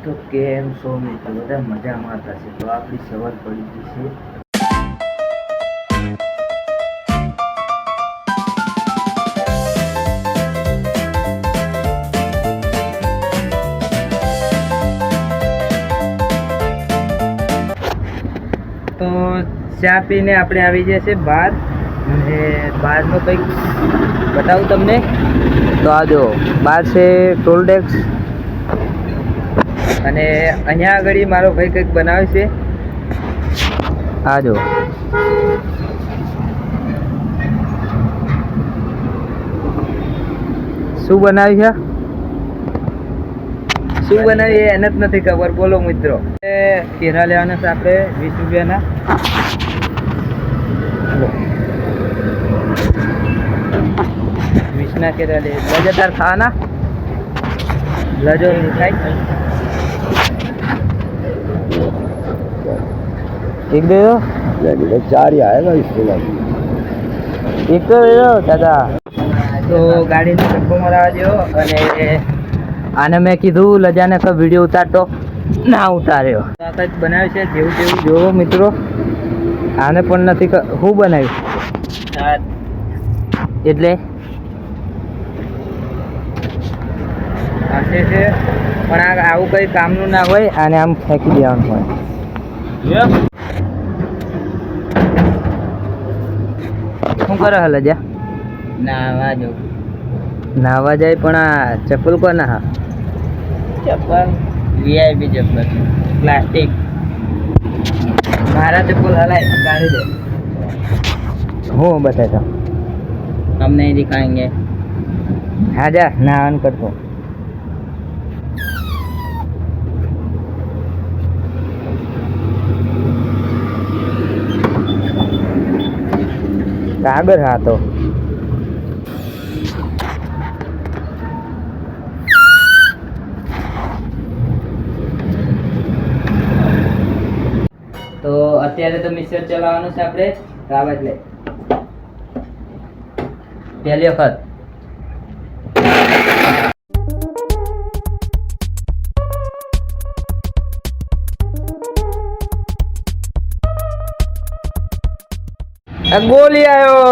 તો કેમ છો મિત્રો? બધા મજામાં થશે. તો આપણી સવાર પડી ગઈ છે. તો ચા પીને આપણે આવી ગયા છે બહાર, અને બહારનું કંઈક બતાવું તમને. તો આ જો બહાર છે ટોલ ટેક્સ, અને અહીંયા આગળ મારો ભાઈ કંઈક બનાવે છે. આ જો શું બનાવ્યું છે, શું બનાવ્યું એને જ નથી ખબર. બોલો મિત્રો, કેરા લેવાના છે આપણે 20 રૂપિયાના. 20 ના કેરા લે. લજેદાર ખાવાના, લજો ખાઈ. एक दे दो, 4 ही आएगा इसके बाद. एक तो दे दो दादा. તો ગાડીને ધક્કો મરાવા દો. અને આને મેં કીધું લજાને તો વિડીયો ઉતારતો, ના ઉતાર્યો. આ કંઈક બનાવ્યું છે જેવું જેવું જોવો મિત્રો. આને પણ નથી શું બનાવ્યું એટલે હશે છે, પણ આવું કંઈ કામનું ના હોય. આને આમ ફેંકી દેવાનું હોય. શું કરે હલે જા? નાવા જો. નાવા જાય, પણ આ ચપ્પલ કોના? હા, ચપ્પલ વીઆઈપી ચપ્પલ, પ્લાસ્ટિક. મારા ચપ્પલ હલાય કાઢી દે. હું બતાતા हम नहीं दिखाएंगे. हाँ जा नावन करतो. કાગળ હા તો અત્યારે તો મિક્સર ચલાવવાનું છે આપણે. રાવત લે પહેલી વખત. ગોલી આવ્યો.